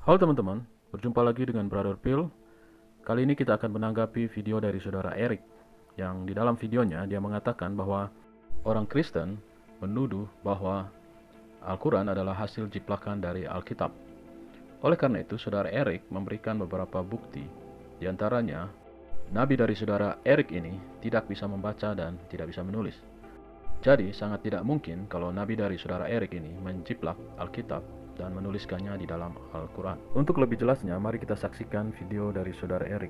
Halo teman-teman, berjumpa lagi dengan Brother Phil. Kali ini kita akan menanggapi video dari saudara Eric, yang di dalam videonya dia mengatakan bahwa orang Kristen menuduh bahwa Al-Quran adalah hasil jiplakan dari Alkitab. Oleh karena itu, saudara Eric memberikan beberapa bukti. Di antaranya, nabi dari saudara Eric ini tidak bisa membaca dan tidak bisa menulis. Jadi, sangat tidak mungkin kalau nabi dari saudara Eric ini menjiplak Alkitab dan menuliskannya di dalam Al-Quran. Untuk lebih jelasnya, mari kita saksikan video dari saudara Eric,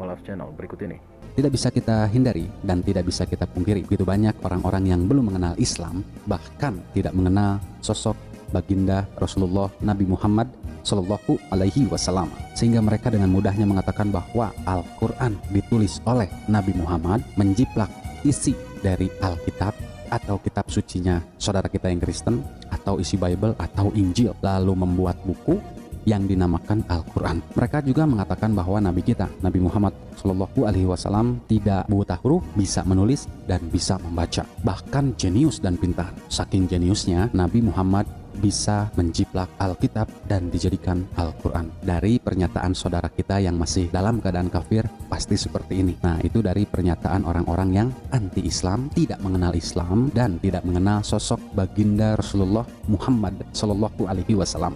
Olaf Channel, berikut ini. Tidak bisa kita hindari dan tidak bisa kita pungkiri, begitu banyak orang-orang yang belum mengenal Islam, bahkan tidak mengenal sosok baginda Rasulullah Nabi Muhammad Shallallahu Alaihi Wasallam, sehingga mereka dengan mudahnya mengatakan bahwa Al-Quran ditulis oleh Nabi Muhammad, menjiplak isi dari Alkitab atau kitab sucinya saudara kita yang Kristen, atau isi Bible atau Injil, lalu membuat buku yang dinamakan Al-Quran. Mereka juga mengatakan bahwa Nabi kita, Nabi Muhammad Shallallahu Alaihi Wasallam, tidak buta huruf, bisa menulis dan bisa membaca, bahkan jenius dan pintar. Saking jeniusnya, Nabi Muhammad bisa menjiplak Alkitab dan dijadikan Al-Quran. Dari pernyataan saudara kita yang masih dalam keadaan kafir, pasti seperti ini. Nah, itu dari pernyataan orang-orang yang anti-Islam, tidak mengenal Islam, dan tidak mengenal sosok baginda Rasulullah Muhammad Shallallahu Alaihi Wasallam.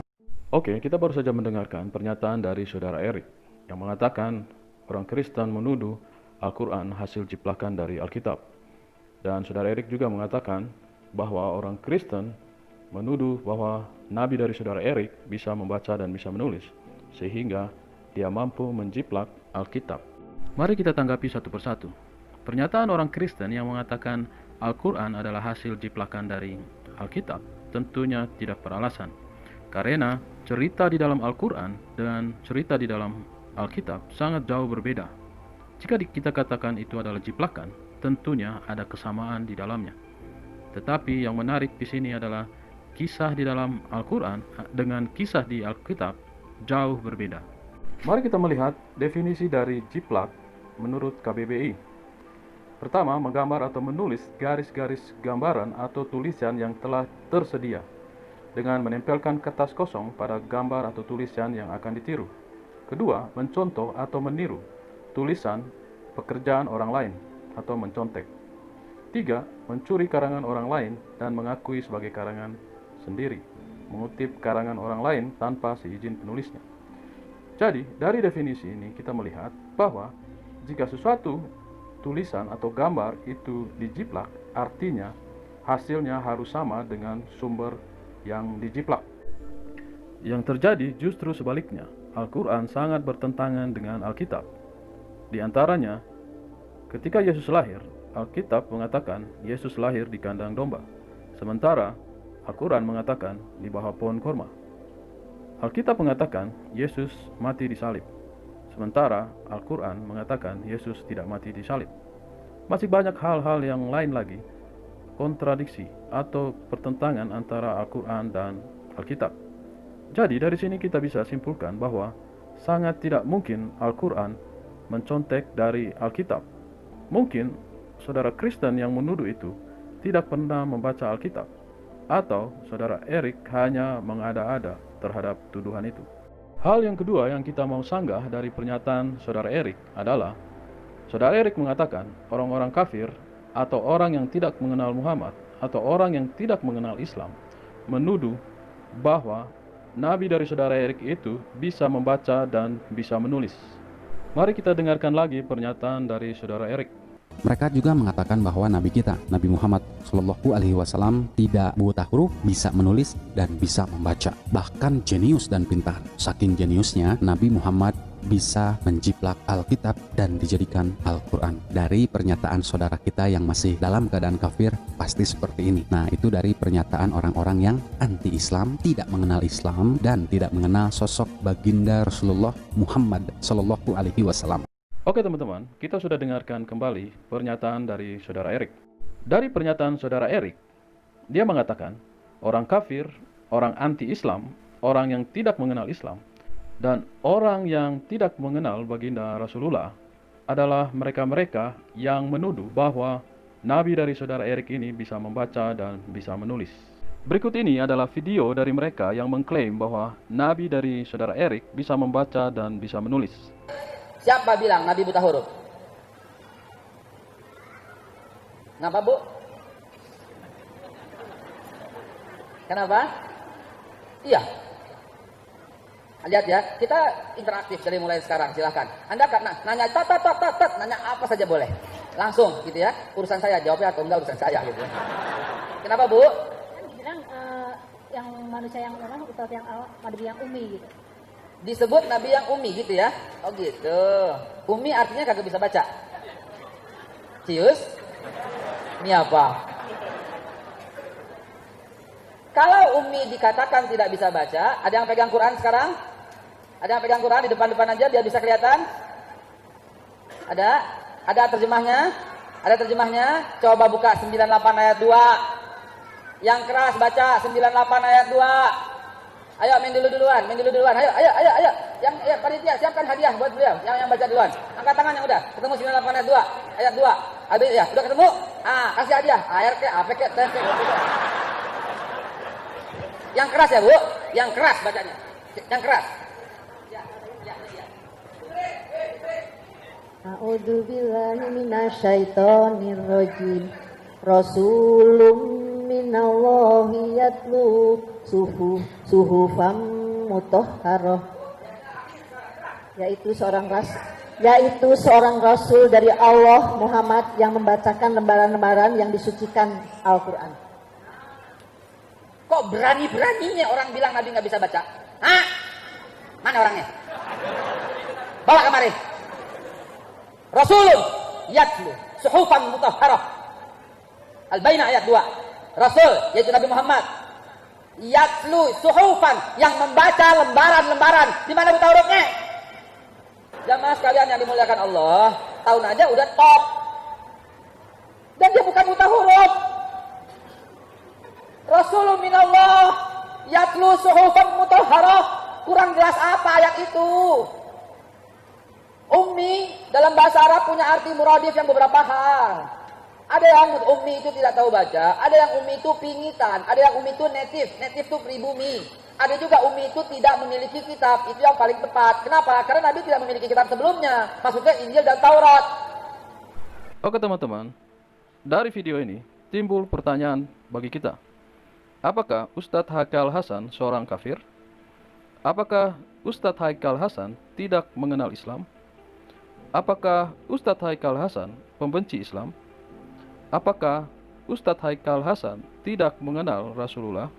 Oke, kita baru saja mendengarkan pernyataan dari saudara Eric yang mengatakan orang Kristen menuduh Al-Quran hasil jiplakan dari Alkitab. Dan saudara Eric juga mengatakan bahwa orang Kristen menuduh bahwa nabi dari saudara Eric bisa membaca dan bisa menulis, sehingga dia mampu menjiplak Alkitab. Mari kita tanggapi satu persatu. Pernyataan orang Kristen yang mengatakan Al-Quran adalah hasil jiplakan dari Alkitab tentunya tidak beralasan, karena cerita di dalam Al-Quran dan cerita di dalam Alkitab sangat jauh berbeda. Jika kita katakan itu adalah jiplakan, tentunya ada kesamaan di dalamnya. Tetapi yang menarik di sini adalah kisah di dalam Al-Quran dengan kisah di Alkitab jauh berbeda. Mari kita melihat definisi dari jiplak menurut KBBI. Pertama, menggambar atau menulis garis-garis gambaran atau tulisan yang telah tersedia dengan menempelkan kertas kosong pada gambar atau tulisan yang akan ditiru. Kedua, mencontoh atau meniru tulisan pekerjaan orang lain atau mencontek. Tiga, mencuri karangan orang lain dan mengakui sebagai karangan sendiri, mengutip karangan orang lain tanpa seizin penulisnya. Jadi, dari definisi ini kita melihat bahwa jika sesuatu tulisan atau gambar itu dijiplak, artinya hasilnya harus sama dengan sumber yang dijiplak. Yang terjadi justru sebaliknya. Al-Quran sangat bertentangan dengan Alkitab. Di antaranya, ketika Yesus lahir, Alkitab mengatakan Yesus lahir di kandang domba, sementara Al-Quran mengatakan di bawah pohon korma. Alkitab mengatakan Yesus mati di salib, sementara Al-Quran mengatakan Yesus tidak mati di salib. Masih banyak hal-hal yang lain lagi, kontradiksi atau pertentangan antara Al-Quran dan Alkitab. Jadi dari sini kita bisa simpulkan bahwa sangat tidak mungkin Al-Quran mencontek dari Alkitab. Mungkin saudara Kristen yang menuduh itu tidak pernah membaca Alkitab, atau saudara Eric hanya mengada-ada terhadap tuduhan itu. Hal yang kedua yang kita mau sanggah dari pernyataan saudara Eric adalah saudara Eric mengatakan orang-orang kafir atau orang yang tidak mengenal Muhammad atau orang yang tidak mengenal Islam menuduh bahwa nabi dari saudara Eric itu bisa membaca dan bisa menulis. Mari kita dengarkan lagi pernyataan dari saudara Eric. Mereka juga mengatakan bahwa Nabi kita, Nabi Muhammad Shallallahu Alaihi Wasallam, tidak buta huruf, bisa menulis dan bisa membaca, bahkan jenius dan pintar. Saking jeniusnya, Nabi Muhammad bisa menjiplak Alkitab dan dijadikan Al-Quran. Dari pernyataan saudara kita yang masih dalam keadaan kafir, pasti seperti ini. Nah, itu dari pernyataan orang-orang yang anti-Islam, tidak mengenal Islam, dan tidak mengenal sosok baginda Rasulullah Muhammad Shallallahu Alaihi Wasallam. Oke teman-teman, kita sudah dengarkan kembali pernyataan dari saudara Eric. Dari pernyataan saudara Eric, dia mengatakan orang kafir, orang anti-Islam, orang yang tidak mengenal Islam, dan orang yang tidak mengenal baginda Rasulullah adalah mereka-mereka yang menuduh bahwa nabi dari saudara Eric ini bisa membaca dan bisa menulis. Berikut ini adalah video dari mereka yang mengklaim bahwa Nabi dari saudara Erik bisa membaca dan bisa menulis. Siapa bilang Nabi buta huruf? Kenapa, Bu? Kenapa? Iya. Lihat ya, kita interaktif dari mulai sekarang, silahkan. Anda kan nanya nanya apa saja boleh. Langsung gitu ya. Urusan saya, jawabnya atau enggak urusan saya gitu. Kenapa, Bu? Bilang yang manusia yang orang atau yang Nabi yang umi gitu. Disebut Nabi yang umi gitu ya. Oh gitu. Umi artinya kagak bisa baca. Cius? Ini apa? Kalau umi dikatakan tidak bisa baca, ada yang pegang Quran sekarang? Ada yang pegang Quran di depan-depan aja biar bisa kelihatan? Ada? Ada terjemahnya? Ada terjemahnya? Coba buka 98 ayat 2. Yang keras baca 98 ayat 2. Ayo main duluan. Ayo. Yang panitia siapkan hadiah buat beliau. Yang baca duluan. Angkat tangan yang udah. Ketemu 98 ayat 2. Ayat 2. Habis ya, udah ketemu? Kasih hadiah. Air ke, apa ke, tempe. Yang keras ya, Bu. Yang keras bacanya. Yang keras. A'udzu billahi minasyaitonir rajim. Rasulun minallahi yatlu suhufam mutahharah. Yaitu seorang rasul dari Allah Muhammad yang membacakan lembaran-lembaran yang disucikan Al-Qur'an. Kok berani-beraninya orang bilang Nabi nggak bisa baca? Hah? Mana orangnya? Bawa kemari. Rasulun yatlu suhufan mutahharah. Al-Bainah ayat 2. Rasul yaitu Nabi Muhammad yatlu suhufan yang membaca lembaran-lembaran. Di mana buta hurufnya? Jamaah sekalian yang dimuliakan Allah, tahun aja udah top. Dan dia bukan buta huruf. Rasulun minallah yatlu suhufan mutahharah. Kurang jelas apa ayat itu? Ummi dalam bahasa Arab punya arti muradif yang beberapa hal. Ada yang ummi itu tidak tahu baca, ada yang ummi itu pingitan, ada yang ummi itu native itu pribumi. Ada juga ummi itu tidak memiliki kitab, itu yang paling tepat. Kenapa? Karena Nabi tidak memiliki kitab sebelumnya, maksudnya Injil dan Taurat. Oke teman-teman, dari video ini timbul pertanyaan bagi kita. Apakah Ustadz Haikal Hasan seorang kafir? Apakah Ustadz Haikal Hasan tidak mengenal Islam? Apakah Ustadz Haikal Hasan pembenci Islam? Apakah Ustadz Haikal Hasan tidak mengenal Rasulullah?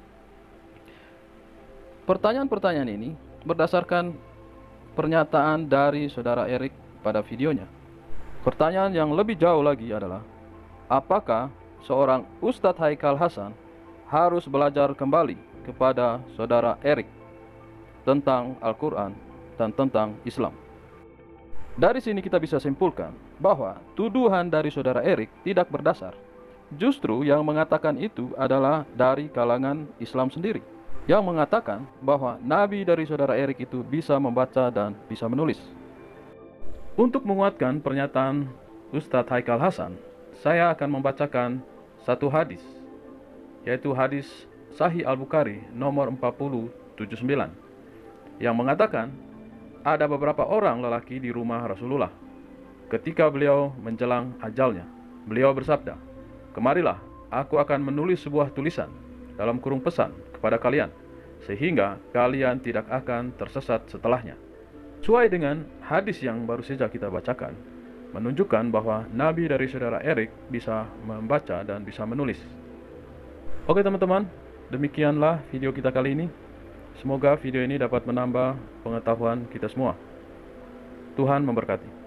Pertanyaan-pertanyaan ini berdasarkan pernyataan dari saudara Erik pada videonya. Pertanyaan yang lebih jauh lagi adalah, apakah seorang Ustadz Haikal Hasan harus belajar kembali kepada saudara Erik tentang Al-Quran dan tentang Islam? Dari sini kita bisa simpulkan bahwa tuduhan dari saudara Erik tidak berdasar. Justru yang mengatakan itu adalah dari kalangan Islam sendiri, yang mengatakan bahwa Nabi dari saudara Erik itu bisa membaca dan bisa menulis. Untuk menguatkan pernyataan Ustadz Haikal Hasan, saya akan membacakan satu hadis, yaitu hadis Sahih Al-Bukhari nomor 4079, yang mengatakan ada beberapa orang lelaki di rumah Rasulullah. Ketika beliau menjelang ajalnya, beliau bersabda, "Kemarilah, aku akan menulis sebuah tulisan dalam kurung pesan kepada kalian, sehingga kalian tidak akan tersesat setelahnya." Sesuai dengan hadis yang baru saja kita bacakan, menunjukkan bahwa Nabi dari saudara Erik bisa membaca dan bisa menulis. Oke teman-teman, demikianlah video kita kali ini. Semoga video ini dapat menambah pengetahuan kita semua. Tuhan memberkati.